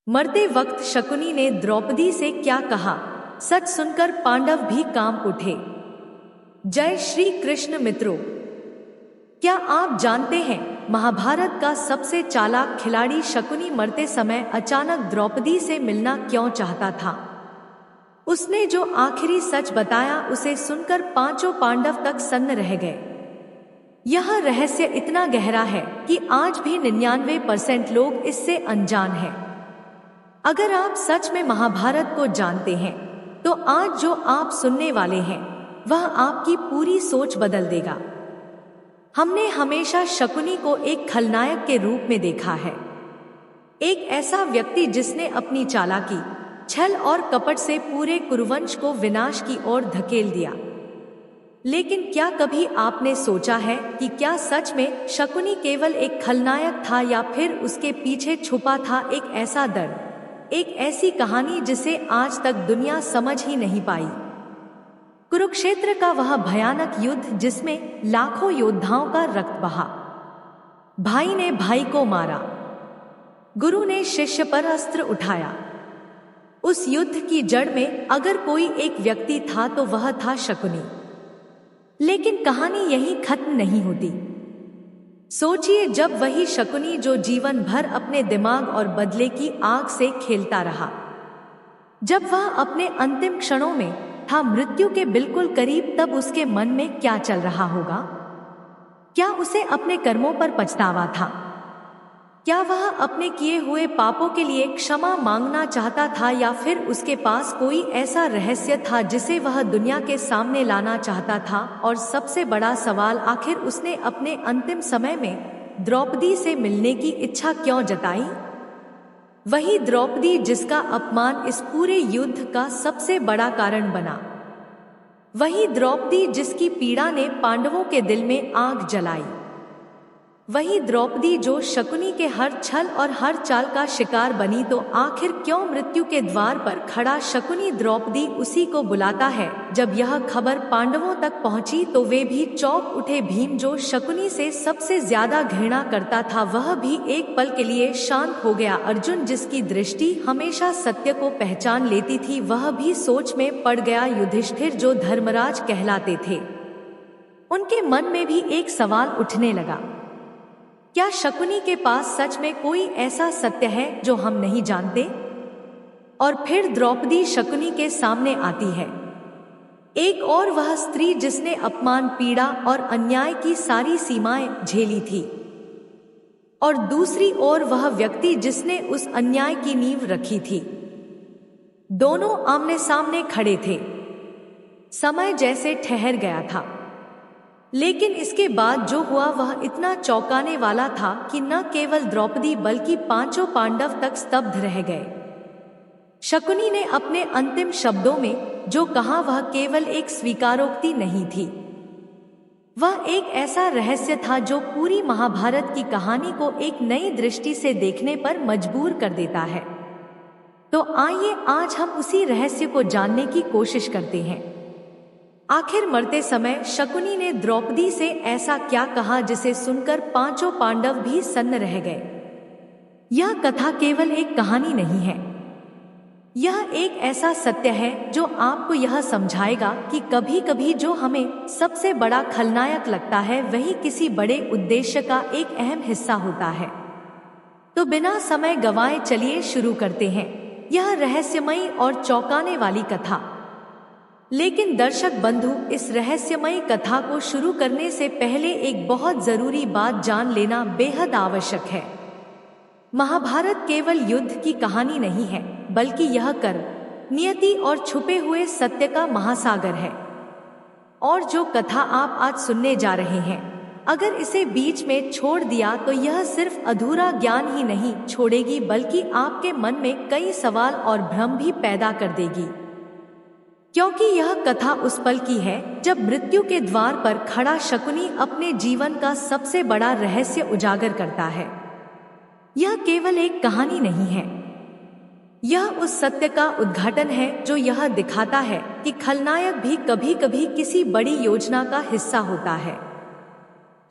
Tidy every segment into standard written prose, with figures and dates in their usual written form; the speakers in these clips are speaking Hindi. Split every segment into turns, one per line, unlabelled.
मरते वक्त शकुनी ने द्रौपदी से क्या कहा, सच सुनकर पांडव भी कांप उठे। जय श्री कृष्ण मित्रों, क्या आप जानते हैं महाभारत का सबसे चालाक खिलाड़ी शकुनी मरते समय अचानक द्रौपदी से मिलना क्यों चाहता था? उसने जो आखिरी सच बताया उसे सुनकर पांचों पांडव तक सन्न रह गए। यह रहस्य इतना गहरा है कि आज भी 99% लोग इससे अनजान हैं। अगर आप सच में महाभारत को जानते हैं तो आज जो आप सुनने वाले हैं वह आपकी पूरी सोच बदल देगा। हमने हमेशा शकुनी को एक खलनायक के रूप में देखा है, एक ऐसा व्यक्ति जिसने अपनी चालाकी, छल और कपट से पूरे कुरुवंश को विनाश की ओर धकेल दिया। लेकिन क्या कभी आपने सोचा है कि क्या सच में शकुनी केवल एक खलनायक था या फिर उसके पीछे छुपा था एक ऐसा दर्द, एक ऐसी कहानी जिसे आज तक दुनिया समझ ही नहीं पाई। कुरुक्षेत्र का वह भयानक युद्ध जिसमें लाखों योद्धाओं का रक्त बहा, भाई ने भाई को मारा, गुरु ने शिष्य पर अस्त्र उठाया। उस युद्ध की जड़ में अगर कोई एक व्यक्ति था तो वह था शकुनी। लेकिन कहानी यहीं खत्म नहीं होती। सोचिए, जब वही शकुनी जो जीवन भर अपने दिमाग और बदले की आग से खेलता रहा, जब वह अपने अंतिम क्षणों में था, मृत्यु के बिल्कुल करीब, तब उसके मन में क्या चल रहा होगा? क्या उसे अपने कर्मों पर पछतावा था? क्या वह अपने किए हुए पापों के लिए क्षमा मांगना चाहता था या फिर उसके पास कोई ऐसा रहस्य था जिसे वह दुनिया के सामने लाना चाहता था? और सबसे बड़ा सवाल, आखिर उसने अपने अंतिम समय में द्रौपदी से मिलने की इच्छा क्यों जताई? वही द्रौपदी जिसका अपमान इस पूरे युद्ध का सबसे बड़ा कारण बना। वही द्रौपदी जिसकी पीड़ा ने पांडवों के दिल में आग जलाई। वही द्रौपदी जो शकुनी के हर छल और हर चाल का शिकार बनी। तो आखिर क्यों मृत्यु के द्वार पर खड़ा शकुनी द्रौपदी उसी को बुलाता है? जब यह खबर पांडवों तक पहुंची तो वे भी चौंक उठे। भीम जो शकुनी से सबसे ज्यादा घृणा करता था वह भी एक पल के लिए शांत हो गया। अर्जुन जिसकी दृष्टि हमेशा सत्य को पहचान लेती थी वह भी सोच में पड़ गया। युधिष्ठिर जो धर्मराज कहलाते थे, उनके मन में भी एक सवाल उठने लगा, क्या शकुनी के पास सच में कोई ऐसा सत्य है जो हम नहीं जानते? और फिर द्रौपदी शकुनी के सामने आती है, एक और वह स्त्री जिसने अपमान, पीड़ा और अन्याय की सारी सीमाएं झेली थी, और दूसरी ओर वह व्यक्ति जिसने उस अन्याय की नींव रखी थी। दोनों आमने सामने खड़े थे। समय जैसे ठहर गया था, लेकिन इसके बाद जो हुआ वह इतना चौंकाने वाला था कि न केवल द्रौपदी बल्कि पांचों पांडव तक स्तब्ध रह गए। शकुनी ने अपने अंतिम शब्दों में जो कहा वह केवल एक स्वीकारोक्ति नहीं थी, वह एक ऐसा रहस्य था जो पूरी महाभारत की कहानी को एक नई दृष्टि से देखने पर मजबूर कर देता है। तो आइए आज हम उसी रहस्य को जानने की कोशिश करते हैं। आखिर मरते समय शकुनी ने द्रौपदी से ऐसा क्या कहा जिसे सुनकर पांचों पांडव भी सन्न रह गए? यह कथा केवल एक कहानी नहीं है, यह एक ऐसा सत्य है जो आपको यह समझाएगा कि कभी कभी जो हमें सबसे बड़ा खलनायक लगता है वही किसी बड़े उद्देश्य का एक अहम हिस्सा होता है। तो बिना समय गंवाए चलिए शुरू करते हैं यह रहस्यमयी और चौंकाने वाली कथा। लेकिन दर्शक बंधु, इस रहस्यमयी कथा को शुरू करने से पहले एक बहुत जरूरी बात जान लेना बेहद आवश्यक है। महाभारत केवल युद्ध की कहानी नहीं है, बल्कि यह कर्म, नियति और छुपे हुए सत्य का महासागर है। और जो कथा आप आज सुनने जा रहे हैं, अगर इसे बीच में छोड़ दिया तो यह सिर्फ अधूरा ज्ञान ही नहीं छोड़ेगी बल्कि आपके मन में कई सवाल और भ्रम भी पैदा कर देगी। क्योंकि यह कथा उस पल की है जब मृत्यु के द्वार पर खड़ा शकुनी अपने जीवन का सबसे बड़ा रहस्य उजागर करता है। यह केवल एक कहानी नहीं है, यह उस सत्य का उद्घाटन है जो यह दिखाता है कि खलनायक भी कभी कभी किसी बड़ी योजना का हिस्सा होता है।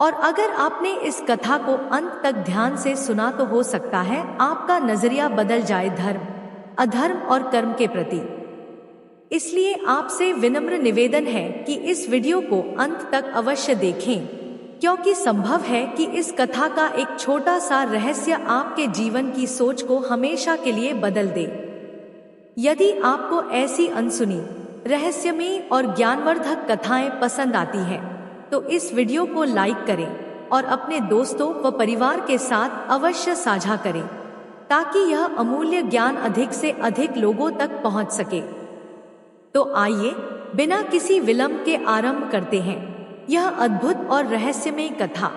और अगर आपने इस कथा को अंत तक ध्यान से सुना तो हो सकता है आपका नजरिया बदल जाए धर्म, अधर्म और कर्म के प्रति। इसलिए आपसे विनम्र निवेदन है कि इस वीडियो को अंत तक अवश्य देखें, क्योंकि संभव है कि इस कथा का एक छोटा सा रहस्य आपके जीवन की सोच को हमेशा के लिए बदल दे। यदि आपको ऐसी अनसुनी, रहस्यमयी और ज्ञानवर्धक कथाएं पसंद आती हैं, तो इस वीडियो को लाइक करें और अपने दोस्तों व परिवार के साथ अवश्य साझा करें, ताकि यह अमूल्य ज्ञान अधिक से अधिक लोगों तक पहुंच सके। तो आइए बिना किसी विलंब के आरंभ करते हैं यह अद्भुत और रहस्यमय कथा।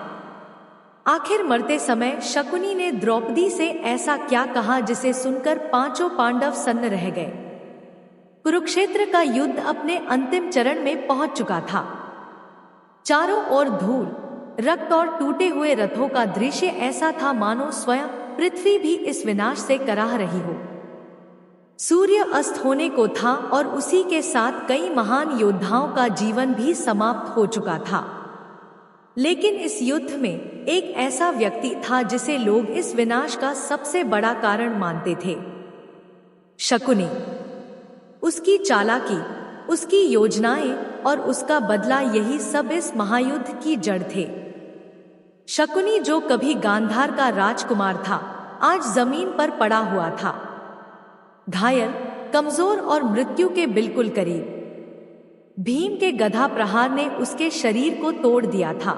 आखिर मरते समय शकुनी ने द्रौपदी से ऐसा क्या कहा जिसे सुनकर पांचों पांडव सन्न रह गए। कुरुक्षेत्र का युद्ध अपने अंतिम चरण में पहुंच चुका था। चारों ओर धूल, रक्त और टूटे हुए रथों का दृश्य ऐसा था मानो स्वयं पृथ्वी भी इस विनाश से कराह रही हो। सूर्य अस्त होने को था और उसी के साथ कई महान योद्धाओं का जीवन भी समाप्त हो चुका था। लेकिन इस युद्ध में एक ऐसा व्यक्ति था जिसे लोग इस विनाश का सबसे बड़ा कारण मानते थे, शकुनी। उसकी चालाकी, उसकी योजनाएं और उसका बदला, यही सब इस महायुद्ध की जड़ थे। शकुनी जो कभी गांधार का राजकुमार था, आज जमीन पर पड़ा हुआ था, घायल, कमजोर और मृत्यु के बिल्कुल करीब। भीम के गधा प्रहार ने उसके शरीर को तोड़ दिया था,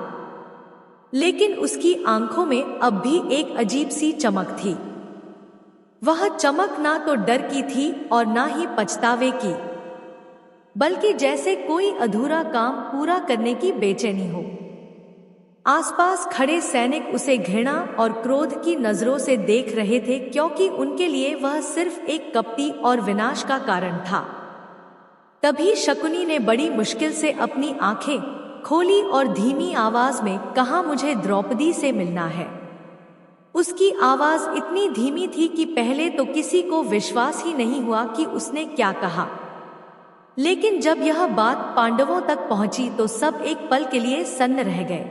लेकिन उसकी आंखों में अब भी एक अजीब सी चमक थी। वह चमक ना तो डर की थी और ना ही पछतावे की, बल्कि जैसे कोई अधूरा काम पूरा करने की बेचैनी हो। आसपास खड़े सैनिक उसे घृणा और क्रोध की नजरों से देख रहे थे, क्योंकि उनके लिए वह सिर्फ एक कपटी और विनाश का कारण था। तभी शकुनी ने बड़ी मुश्किल से अपनी आंखें खोली और धीमी आवाज में कहा, मुझे द्रौपदी से मिलना है। उसकी आवाज इतनी धीमी थी कि पहले तो किसी को विश्वास ही नहीं हुआ कि उसने क्या कहा। लेकिन जब यह बात पांडवों तक पहुंची तो सब एक पल के लिए सन्न रह गए।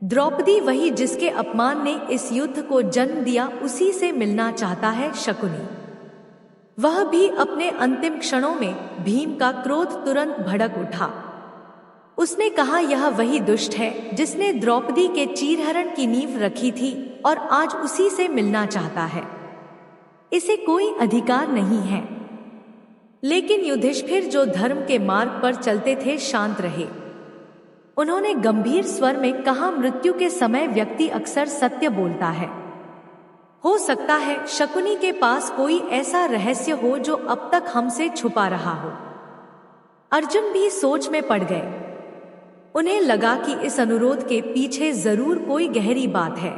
द्रौपदी, वही जिसके अपमान ने इस युद्ध को जन्म दिया, उसी से मिलना चाहता है शकुनी। वह भी अपने अंतिम क्षणों में। भीम का क्रोध तुरंत भड़क उठा। उसने कहा, यह वही दुष्ट है जिसने द्रौपदी के चीरहरण की नींव रखी थी और आज उसी से मिलना चाहता है। इसे कोई अधिकार नहीं है। लेकिन युधिष्ठिर जो धर्म के मार्ग पर चलते थे, शांत रहे। उन्होंने गंभीर स्वर में कहा, मृत्यु के समय व्यक्ति अक्सर सत्य बोलता है। हो सकता है शकुनी के पास कोई ऐसा रहस्य हो जो अब तक हमसे छुपा रहा हो। अर्जुन भी सोच में पड़ गए। उन्हें लगा कि इस अनुरोध के पीछे जरूर कोई गहरी बात है।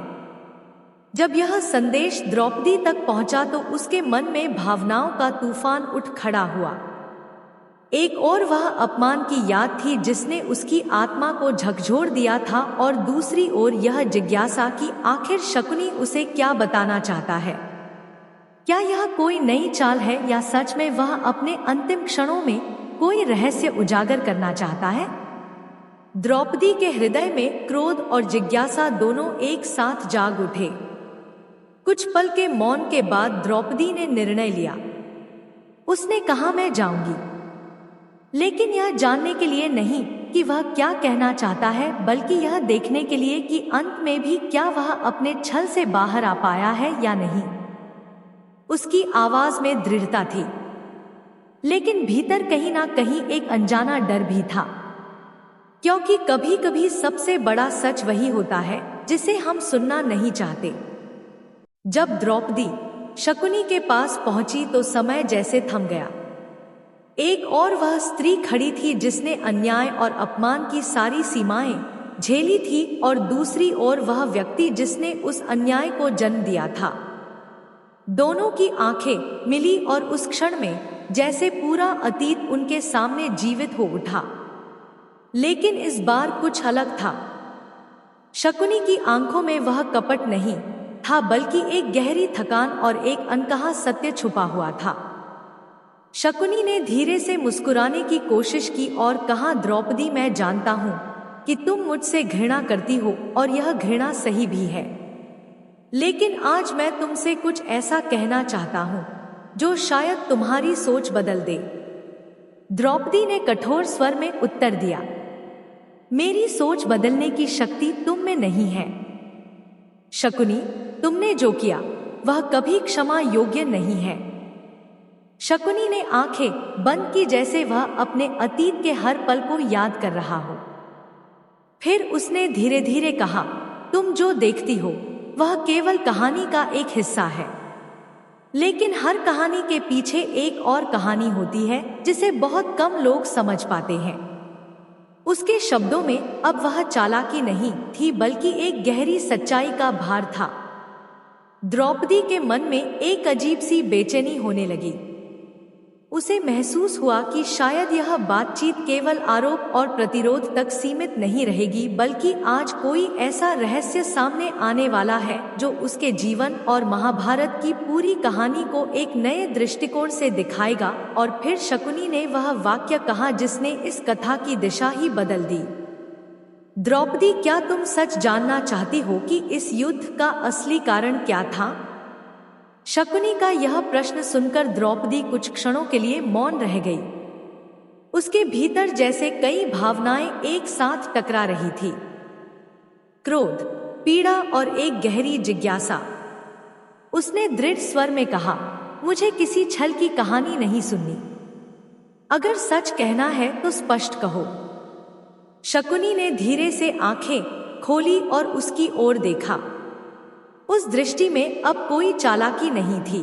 जब यह संदेश द्रौपदी तक पहुंचा तो उसके मन में भावनाओं का तूफान उठ खड़ा हुआ। एक और वह अपमान की याद थी जिसने उसकी आत्मा को झकझोर दिया था, और दूसरी ओर यह जिज्ञासा कि आखिर शकुनी उसे क्या बताना चाहता है। क्या यह कोई नई चाल है या सच में वह अपने अंतिम क्षणों में कोई रहस्य उजागर करना चाहता है? द्रौपदी के हृदय में क्रोध और जिज्ञासा दोनों एक साथ जाग उठे। कुछ पल के मौन के बाद द्रौपदी ने निर्णय लिया। उसने कहा, मैं जाऊंगी, लेकिन यह जानने के लिए नहीं कि वह क्या कहना चाहता है, बल्कि यह देखने के लिए कि अंत में भी क्या वह अपने छल से बाहर आ पाया है या नहीं। उसकी आवाज में दृढ़ता थी, लेकिन भीतर कहीं ना कहीं एक अनजाना डर भी था, क्योंकि कभी कभी सबसे बड़ा सच वही होता है जिसे हम सुनना नहीं चाहते। जब द्रौपदी शकुनी के पास पहुंची तो समय जैसे थम गया। एक और वह स्त्री खड़ी थी जिसने अन्याय और अपमान की सारी सीमाएं झेली थी, और दूसरी ओर वह व्यक्ति जिसने उस अन्याय को जन्म दिया था। दोनों की आंखें मिली और उस क्षण में जैसे पूरा अतीत उनके सामने जीवित हो उठा। लेकिन इस बार कुछ अलग था। शकुनी की आंखों में वह कपट नहीं था, बल्कि एक गहरी थकान और एक अनकहा सत्य छुपा हुआ था। शकुनी ने धीरे से मुस्कुराने की कोशिश की और कहा, द्रौपदी, मैं जानता हूँ कि तुम मुझसे घृणा करती हो और यह घृणा सही भी है, लेकिन आज मैं तुमसे कुछ ऐसा कहना चाहता हूँ जो शायद तुम्हारी सोच बदल दे। द्रौपदी ने कठोर स्वर में उत्तर दिया, मेरी सोच बदलने की शक्ति तुम में नहीं है। शकुनी, तुमने जो किया वह कभी क्षमा योग्य नहीं है। शकुनी ने आंखें बंद की जैसे वह अपने अतीत के हर पल को याद कर रहा हो। फिर उसने धीरे धीरे कहा, तुम जो देखती हो वह केवल कहानी का एक हिस्सा है, लेकिन हर कहानी के पीछे एक और कहानी होती है जिसे बहुत कम लोग समझ पाते हैं। उसके शब्दों में अब वह चालाकी नहीं थी बल्कि एक गहरी सच्चाई का भार था। द्रौपदी के मन में एक अजीब सी बेचैनी होने लगी। उसे महसूस हुआ कि शायद यह बातचीत केवल आरोप और प्रतिरोध तक सीमित नहीं रहेगी, बल्कि आज कोई ऐसा रहस्य सामने आने वाला है जो उसके जीवन और महाभारत की पूरी कहानी को एक नए दृष्टिकोण से दिखाएगा। और फिर शकुनी ने वह वाक्य कहा जिसने इस कथा की दिशा ही बदल दी। द्रौपदी, क्या तुम सच जानना चाहती हो कि इस युद्ध का असली कारण क्या था? शकुनी का यह प्रश्न सुनकर द्रौपदी कुछ क्षणों के लिए मौन रह गई। उसके भीतर जैसे कई भावनाएं एक साथ टकरा रही थी, क्रोध, पीड़ा और एक गहरी जिज्ञासा। उसने दृढ़ स्वर में कहा, मुझे किसी छल की कहानी नहीं सुननी। अगर सच कहना है तो स्पष्ट कहो। शकुनी ने धीरे से आंखें खोली और उसकी ओर देखा। उस दृष्टि में अब कोई चालाकी नहीं थी,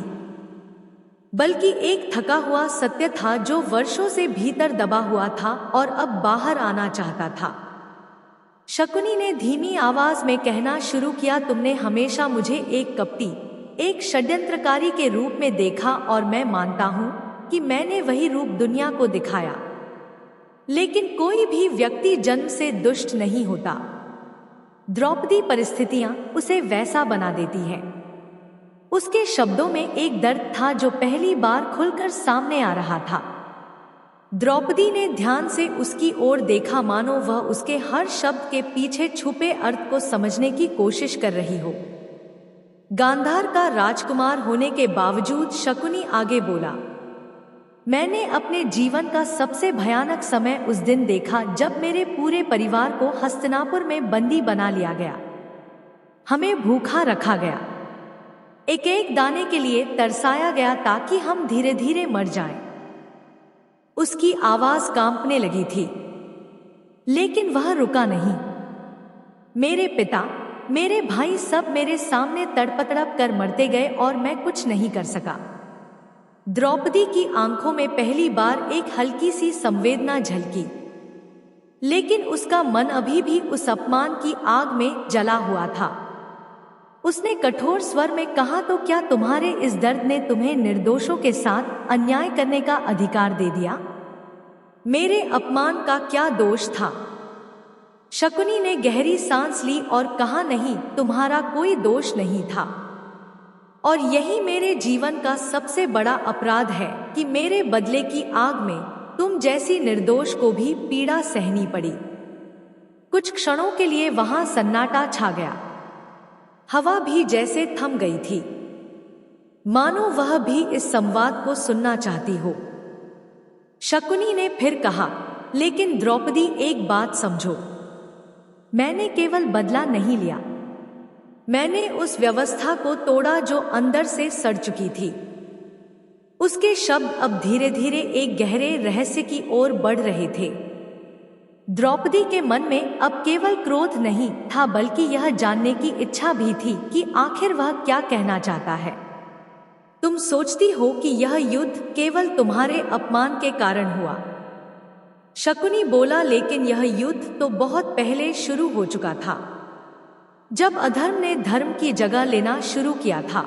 बल्कि एक थका हुआ सत्य था जो वर्षों से भीतर दबा हुआ था और अब बाहर आना चाहता था। शकुनी ने धीमी आवाज में कहना शुरू किया, तुमने हमेशा मुझे एक कपटी, एक षड्यंत्रकारी के रूप में देखा और मैं मानता हूं कि मैंने वही रूप दुनिया को दिखाया, लेकिन कोई भी व्यक्ति जन्म से दुष्ट नहीं होता। द्रौपदी, परिस्थितियां उसे वैसा बना देती हैं। उसके शब्दों में एक दर्द था जो पहली बार खुलकर सामने आ रहा था। द्रौपदी ने ध्यान से उसकी ओर देखा, मानो वह उसके हर शब्द के पीछे छुपे अर्थ को समझने की कोशिश कर रही हो। गांधार का राजकुमार होने के बावजूद शकुनी आगे बोला, मैंने अपने जीवन का सबसे भयानक समय उस दिन देखा जब मेरे पूरे परिवार को हस्तिनापुर में बंदी बना लिया गया। हमें भूखा रखा गया, एक एक दाने के लिए तरसाया गया ताकि हम धीरे धीरे मर जाएं। उसकी आवाज कांपने लगी थी, लेकिन वह रुका नहीं। मेरे पिता, मेरे भाई सब मेरे सामने तड़प कर मरते गए और मैं कुछ नहीं कर सका। द्रौपदी की आंखों में पहली बार एक हल्की सी संवेदना झलकी, लेकिन उसका मन अभी भी उस अपमान की आग में जला हुआ था। उसने कठोर स्वर में कहा, तो क्या तुम्हारे इस दर्द ने तुम्हें निर्दोषों के साथ अन्याय करने का अधिकार दे दिया? मेरे अपमान का क्या दोष था? शकुनी ने गहरी सांस ली और कहा, नहीं, तुम्हारा कोई दोष नहीं था, और यही मेरे जीवन का सबसे बड़ा अपराध है कि मेरे बदले की आग में तुम जैसी निर्दोष को भी पीड़ा सहनी पड़ी। कुछ क्षणों के लिए वहां सन्नाटा छा गया। हवा भी जैसे थम गई थी, मानो वह भी इस संवाद को सुनना चाहती हो। शकुनी ने फिर कहा, लेकिन द्रौपदी, एक बात समझो, मैंने केवल बदला नहीं लिया, मैंने उस व्यवस्था को तोड़ा जो अंदर से सड़ चुकी थी। उसके शब्द अब धीरे धीरे एक गहरे रहस्य की ओर बढ़ रहे थे। द्रौपदी के मन में अब केवल क्रोध नहीं था, बल्कि यह जानने की इच्छा भी थी कि आखिर वह क्या कहना चाहता है। तुम सोचती हो कि यह युद्ध केवल तुम्हारे अपमान के कारण हुआ, शकुनी बोला, लेकिन यह युद्ध तो बहुत पहले शुरू हो चुका था, जब अधर्म ने धर्म की जगह लेना शुरू किया था।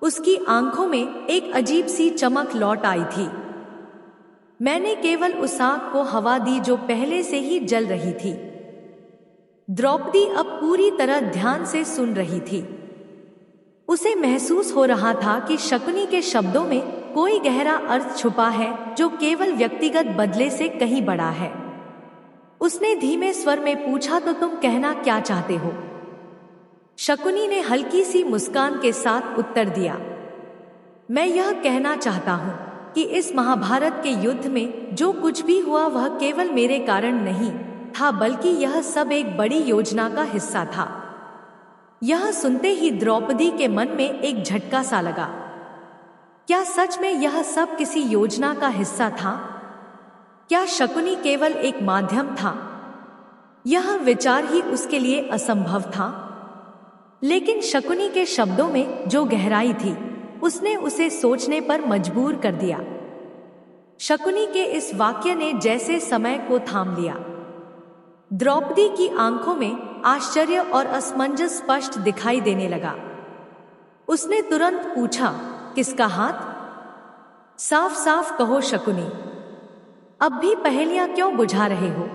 उसकी आंखों में एक अजीब सी चमक लौट आई थी। मैंने केवल उस आग को हवा दी जो पहले से ही जल रही थी। द्रौपदी अब पूरी तरह ध्यान से सुन रही थी। उसे महसूस हो रहा था कि शकुनी के शब्दों में कोई गहरा अर्थ छुपा है जो केवल व्यक्तिगत बदले से कहीं बड़ा है। उसने धीमे स्वर में पूछा, तो तुम कहना क्या चाहते हो? शकुनी ने हल्की सी मुस्कान के साथ उत्तर दिया, मैं यह कहना चाहता हूँ कि इस महाभारत के युद्ध में जो कुछ भी हुआ वह केवल मेरे कारण नहीं था, बल्कि यह सब एक बड़ी योजना का हिस्सा था। यह सुनते ही द्रौपदी के मन में एक झटका सा लगा। क्या सच में यह सब किसी योजना का हिस्सा था? क्या शकुनी केवल एक माध्यम था? यह विचार ही उसके लिए असंभव था। लेकिन शकुनी के शब्दों में जो गहराई थी, उसने उसे सोचने पर मजबूर कर दिया। शकुनी के इस वाक्य ने जैसे समय को थाम लिया। द्रौपदी की आंखों में आश्चर्य और असमंजस स्पष्ट दिखाई देने लगा। उसने तुरंत पूछा, किसका हाथ? साफ साफ कहो शकुनी, अब भी पहेलियां क्यों बुझा रहे हो?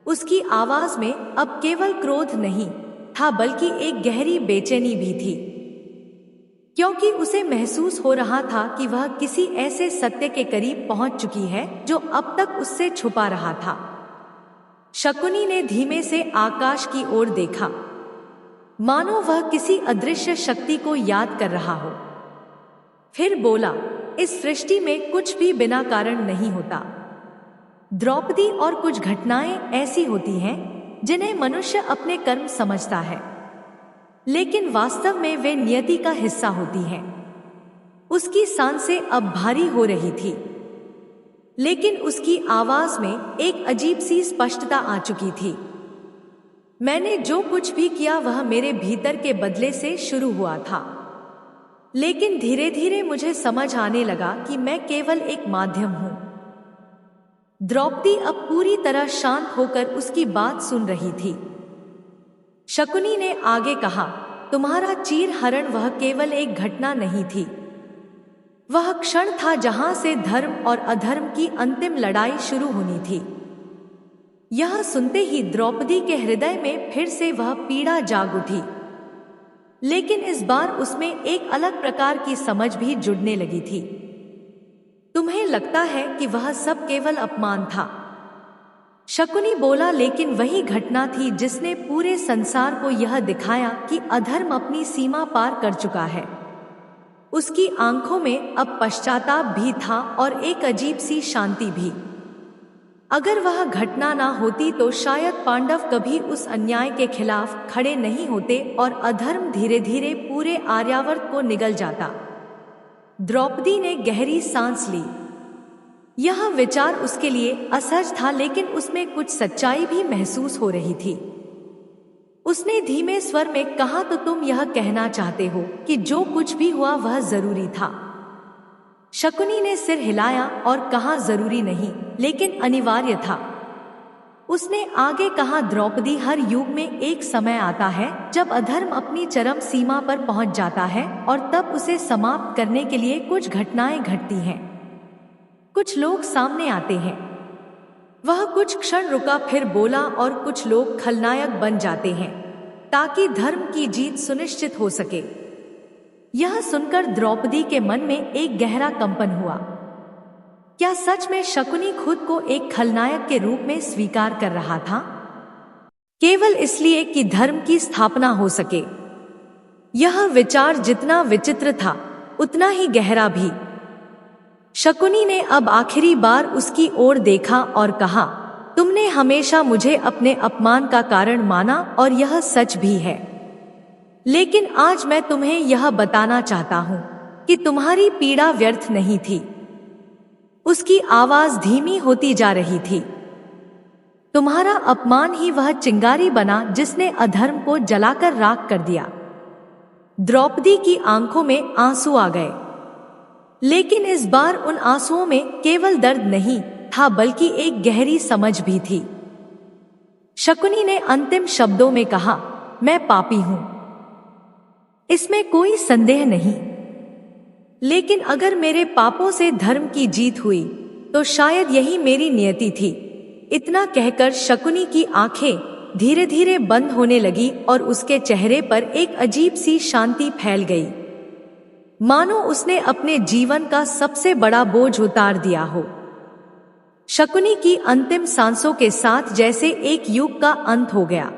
उसकी आवाज में अब केवल क्रोध नहीं था, बल्कि एक गहरी बेचैनी भी थी, क्योंकि उसे महसूस हो रहा था कि वह किसी ऐसे सत्य के करीब पहुंच चुकी है जो अब तक उससे छुपा रहा था। शकुनी ने धीमे से आकाश की ओर देखा, मानो वह किसी अदृश्य शक्ति को याद कर रहा हो। फिर बोला, इस सृष्टि में कुछ भी बिना कारण नहीं होता द्रौपदी, और कुछ घटनाएं ऐसी होती हैं जिन्हें मनुष्य अपने कर्म समझता है, लेकिन वास्तव में वे नियति का हिस्सा होती हैं। उसकी सांसें अब भारी हो रही थी, लेकिन उसकी आवाज में एक अजीब सी स्पष्टता आ चुकी थी। मैंने जो कुछ भी किया वह मेरे भीतर के बदले से शुरू हुआ था, लेकिन धीरे धीरे मुझे समझ आने लगा कि मैं केवल एक माध्यम हूं। द्रौपदी अब पूरी तरह शांत होकर उसकी बात सुन रही थी। शकुनी ने आगे कहा, तुम्हारा चीर हरण वह केवल एक घटना नहीं थी, वह क्षण था जहां से धर्म और अधर्म की अंतिम लड़ाई शुरू होनी थी। यह सुनते ही द्रौपदी के हृदय में फिर से वह पीड़ा जाग उठी, लेकिन इस बार उसमें एक अलग प्रकार की समझ भी जुड़ने लगी थी। तुम्हें लगता है कि वह सब केवल अपमान था, शकुनी बोला, लेकिन वही घटना थी जिसने पूरे संसार को यह दिखाया कि अधर्म अपनी सीमा पार कर चुका है। उसकी आंखों में अब पश्चाताप भी था और एक अजीब सी शांति भी। अगर वह घटना ना होती तो शायद पांडव कभी उस अन्याय के खिलाफ खड़े नहीं होते और अधर्म धीरे धीरे पूरे आर्यावर्त को निगल जाता। द्रौपदी ने गहरी सांस ली। यह विचार उसके लिए असहज था, लेकिन उसमें कुछ सच्चाई भी महसूस हो रही थी। उसने धीमे स्वर में कहा, तो तुम यह कहना चाहते हो कि जो कुछ भी हुआ वह जरूरी था? शकुनी ने सिर हिलाया और कहा, जरूरी नहीं, लेकिन अनिवार्य था। उसने आगे कहा, द्रौपदी, हर युग में एक समय आता है जब अधर्म अपनी चरम सीमा पर पहुंच जाता है और तब उसे समाप्त करने के लिए कुछ घटनाएं घटती हैं। कुछ लोग सामने आते हैं। वह कुछ क्षण रुका, फिर बोला, और कुछ लोग खलनायक बन जाते हैं ताकि धर्म की जीत सुनिश्चित हो सके। यह सुनकर द्रौपदी के मन में एक गहरा कंपन हुआ। क्या सच में शकुनी खुद को एक खलनायक के रूप में स्वीकार कर रहा था, केवल इसलिए कि धर्म की स्थापना हो सके? यह विचार जितना विचित्र था उतना ही गहरा भी। शकुनी ने अब आखिरी बार उसकी ओर देखा और कहा, तुमने हमेशा मुझे अपने अपमान का कारण माना और यह सच भी है, लेकिन आज मैं तुम्हें यह बताना चाहता हूं कि तुम्हारी पीड़ा व्यर्थ नहीं थी। उसकी आवाज धीमी होती जा रही थी। तुम्हारा अपमान ही वह चिंगारी बना जिसने अधर्म को जलाकर राख कर दिया। द्रौपदी की आंखों में आंसू आ गए, लेकिन इस बार उन आंसुओं में केवल दर्द नहीं था बल्कि एक गहरी समझ भी थी। शकुनी ने अंतिम शब्दों में कहा, मैं पापी हूं, इसमें कोई संदेह नहीं, लेकिन अगर मेरे पापों से धर्म की जीत हुई तो शायद यही मेरी नियति थी। इतना कहकर शकुनी की आंखें धीरे धीरे बंद होने लगी और उसके चेहरे पर एक अजीब सी शांति फैल गई, मानो उसने अपने जीवन का सबसे बड़ा बोझ उतार दिया हो। शकुनी की अंतिम सांसों के साथ जैसे एक युग का अंत हो गया।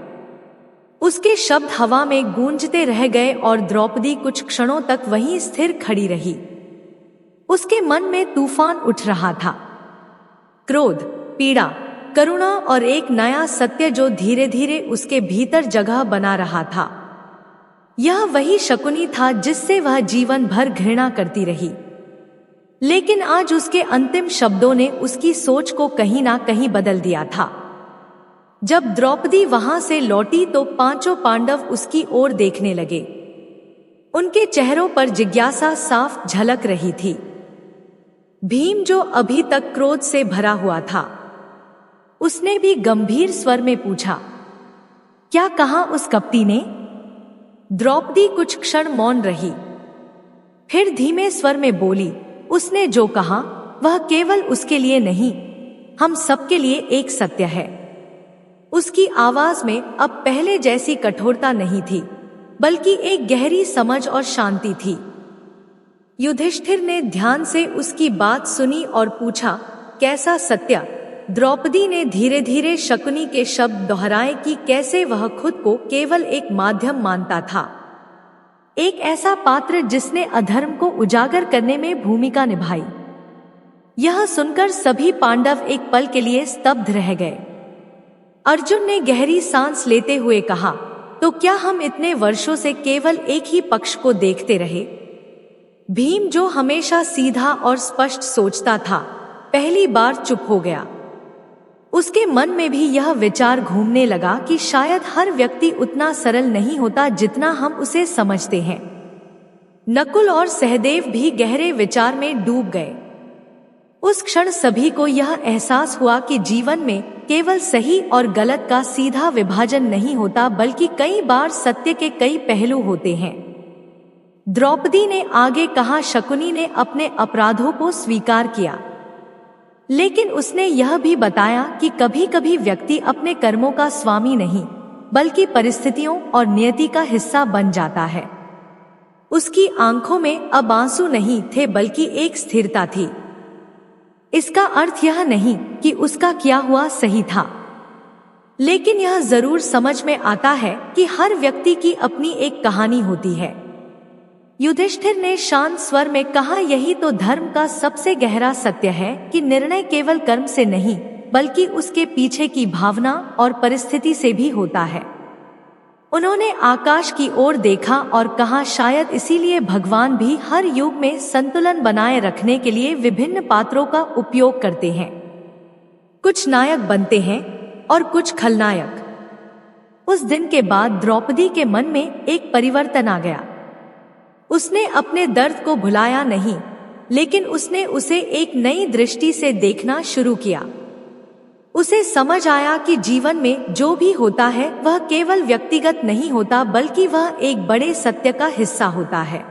उसके शब्द हवा में गूंजते रह गए और द्रौपदी कुछ क्षणों तक वहीं स्थिर खड़ी रही। उसके मन में तूफान उठ रहा था, क्रोध, पीड़ा, करुणा और एक नया सत्य जो धीरे धीरे उसके भीतर जगह बना रहा था। यह वही शकुनी था जिससे वह जीवन भर घृणा करती रही, लेकिन आज उसके अंतिम शब्दों ने उसकी सोच को कहीं ना कहीं बदल दिया था। जब द्रौपदी वहां से लौटी तो पांचों पांडव उसकी ओर देखने लगे। उनके चेहरों पर जिज्ञासा साफ झलक रही थी। भीम, जो अभी तक क्रोध से भरा हुआ था, उसने भी गंभीर स्वर में पूछा, क्या कहा उस कपटी ने? द्रौपदी कुछ क्षण मौन रही, फिर धीमे स्वर में बोली, उसने जो कहा वह केवल उसके लिए नहीं, हम सबके लिए एक सत्य है। उसकी आवाज में अब पहले जैसी कठोरता नहीं थी, बल्कि एक गहरी समझ और शांति थी। युधिष्ठिर ने ध्यान से उसकी बात सुनी और पूछा, कैसा सत्य? द्रौपदी ने धीरे धीरे शकुनी के शब्द दोहराए कि कैसे वह खुद को केवल एक माध्यम मानता था, एक ऐसा पात्र जिसने अधर्म को उजागर करने में भूमिका निभाई। यह सुनकर सभी पांडव एक पल के लिए स्तब्ध रह गए। अर्जुन ने गहरी सांस लेते हुए कहा, तो क्या हम इतने वर्षों से केवल एक ही पक्ष को देखते रहे? भीम, जो हमेशा सीधा और स्पष्ट सोचता था, पहली बार चुप हो गया। उसके मन में भी यह विचार घूमने लगा कि शायद हर व्यक्ति उतना सरल नहीं होता जितना हम उसे समझते हैं। नकुल और सहदेव भी गहरे विचार में डूब गए। उस क्षण सभी को यह एहसास हुआ कि जीवन में केवल सही और गलत का सीधा विभाजन नहीं होता, बल्कि कई बार सत्य के कई पहलू होते हैं। द्रौपदी ने आगे कहा, शकुनी ने अपने अपराधों को स्वीकार किया, लेकिन उसने यह भी बताया कि कभी कभी व्यक्ति अपने कर्मों का स्वामी नहीं, बल्कि परिस्थितियों और नियति का हिस्सा बन जाता है। उसकी आंखों में अब आंसू नहीं थे, बल्कि एक स्थिरता थी। इसका अर्थ यह नहीं कि उसका किया हुआ सही था, लेकिन यह जरूर समझ में आता है कि हर व्यक्ति की अपनी एक कहानी होती है। युधिष्ठिर ने शांत स्वर में कहा, यही तो धर्म का सबसे गहरा सत्य है कि निर्णय केवल कर्म से नहीं, बल्कि उसके पीछे की भावना और परिस्थिति से भी होता है। उन्होंने आकाश की ओर देखा और कहा, शायद इसीलिए भगवान भी हर युग में संतुलन बनाए रखने के लिए विभिन्न पात्रों का उपयोग करते हैं। कुछ नायक बनते हैं और कुछ खलनायक। उस दिन के बाद द्रौपदी के मन में एक परिवर्तन आ गया। उसने अपने दर्द को भुलाया नहीं, लेकिन उसने उसे एक नई दृष्टि से देखना शुरू किया। उसे समझ आया कि जीवन में जो भी होता है वह केवल व्यक्तिगत नहीं होता, बल्कि वह एक बड़े सत्य का हिस्सा होता है।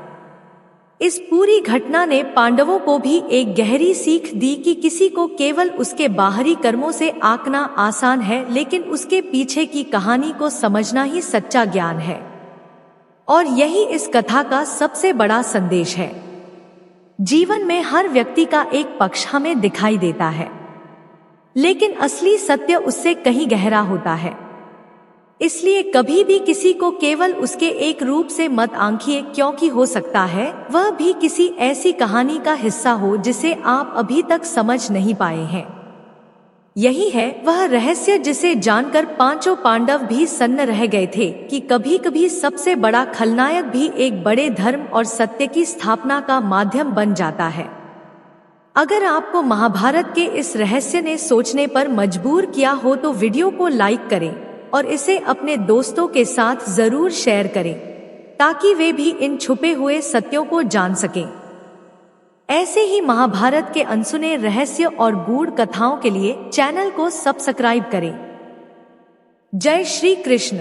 इस पूरी घटना ने पांडवों को भी एक गहरी सीख दी कि किसी को केवल उसके बाहरी कर्मों से आंकना आसान है, लेकिन उसके पीछे की कहानी को समझना ही सच्चा ज्ञान है। और यही इस कथा का सबसे बड़ा संदेश है। जीवन में हर व्यक्ति का एक पक्ष हमें दिखाई देता है, लेकिन असली सत्य उससे कहीं गहरा होता है। इसलिए कभी भी किसी को केवल उसके एक रूप से मत आंकिए, क्योंकि हो सकता है वह भी किसी ऐसी कहानी का हिस्सा हो जिसे आप अभी तक समझ नहीं पाए हैं। यही है वह रहस्य जिसे जानकर पांचों पांडव भी सन्न रह गए थे कि कभी कभी सबसे बड़ा खलनायक भी एक बड़े धर्म और सत्य की स्थापना का माध्यम बन जाता है। अगर आपको महाभारत के इस रहस्य ने सोचने पर मजबूर किया हो तो वीडियो को लाइक करें और इसे अपने दोस्तों के साथ जरूर शेयर करें, ताकि वे भी इन छुपे हुए सत्यों को जान सकें। ऐसे ही महाभारत के अनसुने रहस्य और गूढ़ कथाओं के लिए चैनल को सब्सक्राइब करें। जय श्री कृष्ण।